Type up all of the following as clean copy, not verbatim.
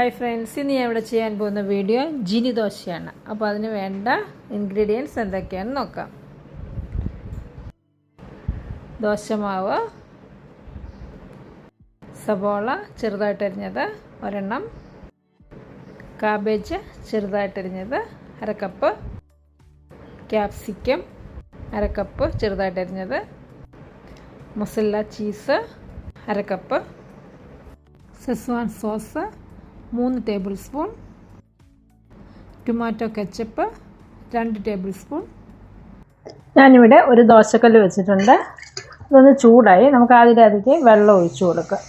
Hi friends, ഇന്ന് ഞാൻ ഇവിടെ ചെയ്യാൻ പോകുന്ന വീഡിയോ ജിനി ദോശയാണ്. അപ്പോൾ അതിന് വേണ്ട ഇൻഗ്രീഡിയൻസ് എന്തൊക്കെയാണെന്ന് നോക്കാം. ദോശമാവ്, സബോള ചെറുതായിട്ടരിഞ്ഞത് ഒരെണ്ണം, കാബേജ് ചെറുതായിട്ടരിഞ്ഞത് അര കപ്പ്, ക്യാപ്സിക്കം അര കപ്പ് ചെറുതായിട്ടരിഞ്ഞത്, മൊസല്ല ചീസ് അര cup, Szechuan sauce 3 tablespoon, tomato ketchup 2 tablespoon. ഞാനിവിടെ ഒരു ദോശക്കല്ല് വെച്ചിട്ടുണ്ട്. ഇതൊന്ന് ചൂടായി. നമുക്ക് അതിലേക്ക് വെള്ളം ഒഴിച്ചു കൊടുക്കാം.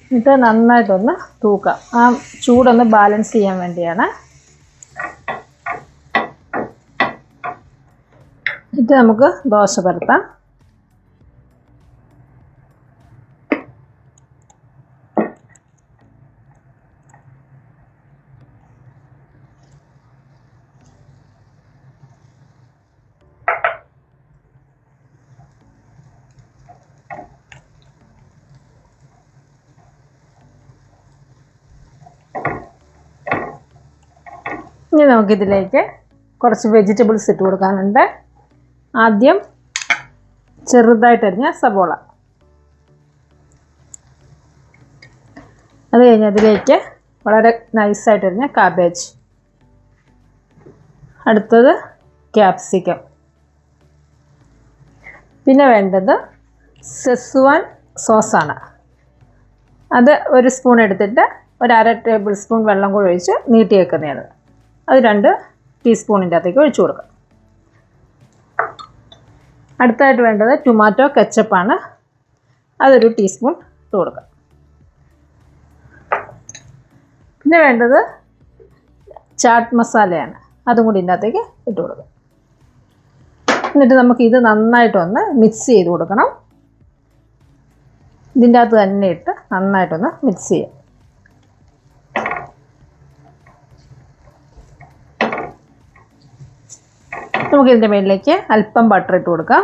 എന്നിട്ട് നന്നായിട്ടൊന്ന് തൂക്കാം. ആ ചൂടൊന്ന് ബാലൻസ് ചെയ്യാൻ വേണ്ടിയാണ്. എന്നിട്ട് നമുക്ക് ദോശ പരത്താം. ഇനി നമുക്കിതിലേക്ക് കുറച്ച് വെജിറ്റബിൾസ് ഇട്ട് കൊടുക്കാനുണ്ട്. ആദ്യം ചെറുതായിട്ടരിഞ്ഞ സബോള, അത് കഴിഞ്ഞ് അതിലേക്ക് വളരെ നൈസായിട്ടരിഞ്ഞ കാബേജ്, അടുത്തത് ക്യാപ്സിക്കം, പിന്നെ വേണ്ടത് സെസ്വാൻ സോസാണ്. അത് 1 സ്പൂൺ എടുത്തിട്ട് 1/2 ടേബിൾ സ്പൂൺ വെള്ളം കൂടി ഒഴിച്ച് നീട്ടി വെക്കുന്നതാണ്. അത് 2 ടീസ്പൂണിൻ്റെ അകത്തേക്ക് ഒഴിച്ചു കൊടുക്കാം. അടുത്തായിട്ട് വേണ്ടത് ടൊമാറ്റോ കെച്ചപ്പാണ്. അതൊരു ടീസ്പൂൺ ഇട്ട് കൊടുക്കാം. പിന്നെ വേണ്ടത് ചാട്ട് മസാലയാണ്. അതും കൂടി ഇതിൻ്റെ അകത്തേക്ക് ഇട്ട് കൊടുക്കാം. എന്നിട്ട് നമുക്ക് ഇത് നന്നായിട്ടൊന്ന് മിക്സ് ചെയ്ത് കൊടുക്കണം. ഇതിൻ്റെ അകത്ത് തന്നെ ഇട്ട് നന്നായിട്ടൊന്ന് മിക്സ് ചെയ്യാം. നമുക്ക് ഇതിൻ്റെ മേലിലേക്ക് അല്പം ബട്ടർ ഇട്ട് കൊടുക്കാം.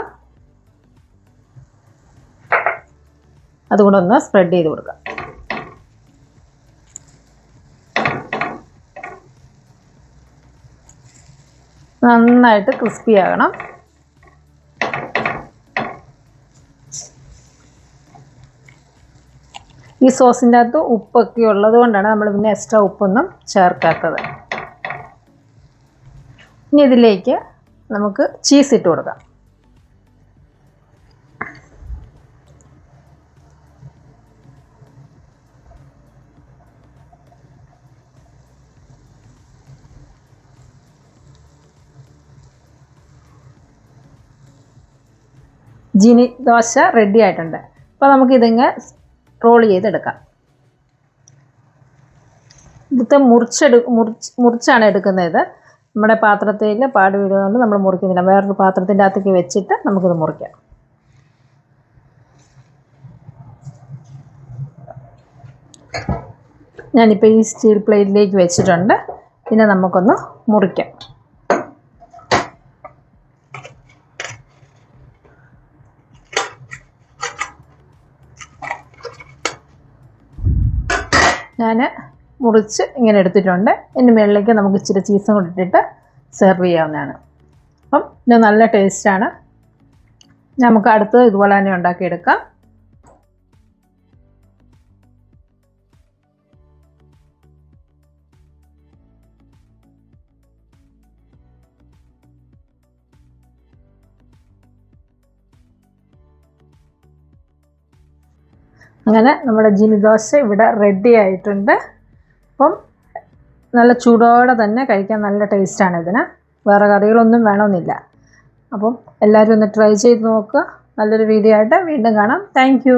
അതുകൂടെ ഒന്ന് സ്പ്രെഡ് ചെയ്ത് കൊടുക്കാം. നന്നായിട്ട് ക്രിസ്പി ആകണം. ഈ സോസിൻ്റെ അകത്ത് ഉപ്പൊക്കെ ഉള്ളത് കൊണ്ടാണ് നമ്മൾ പിന്നെ എക്സ്ട്രാ ഉപ്പൊന്നും ചേർക്കാത്തത്. ഇനി ഇതിലേക്ക് നമുക്ക് ചീസ് ഇട്ട് കൊടുക്കാം. ജിനി ദോശ റെഡി ആയിട്ടുണ്ട്. അപ്പോൾ നമുക്കിതിങ്ങ് റോൾ ചെയ്തെടുക്കാം. ഇത് മുറിച്ചാണ് എടുക്കുന്നത്. നമ്മുടെ പാത്രത്തിൽ പാട് വീടുകൊണ്ട് നമ്മൾ മുറിക്കുന്നില്ല. വേറൊരു പാത്രത്തിൻ്റെ അകത്തേക്ക് വെച്ചിട്ട് നമുക്കിത് മുറിക്കാം. ഞാനിപ്പോൾ ഈ സ്റ്റീൽ പ്ലേറ്റിലേക്ക് വെച്ചിട്ടുണ്ട്. പിന്നെ നമുക്കൊന്ന് മുറിക്കാം. ഞാൻ മുറിച്ച് ഇങ്ങനെ എടുത്തിട്ടുണ്ട്. ഇതിന് മുകളിലേക്ക് നമുക്ക് ഇച്ചിരി ചീസും കൂടി ഇട്ടിട്ട് സെർവ് ചെയ്യാവുന്നതാണ്. അപ്പം ഇത് നല്ല ടേസ്റ്റാണ്. നമുക്ക് അടുത്തത് ഇതുപോലെ തന്നെ ഉണ്ടാക്കിയെടുക്കാം. അങ്ങനെ നമ്മുടെ ജിനി ദോശ ഇവിടെ റെഡി ആയിട്ടുണ്ട്. അപ്പം നല്ല ചൂടോടെ തന്നെ കഴിക്കാൻ നല്ല ടേസ്റ്റാണ് ഇതിന്. വേറെ കറികളൊന്നും വേണമെന്നില്ല. അപ്പം എല്ലാവരും ഒന്ന് ട്രൈ ചെയ്ത് നോക്കുക. നല്ലൊരു വീഡിയോ ആയിട്ട് വീണ്ടും കാണാം. താങ്ക്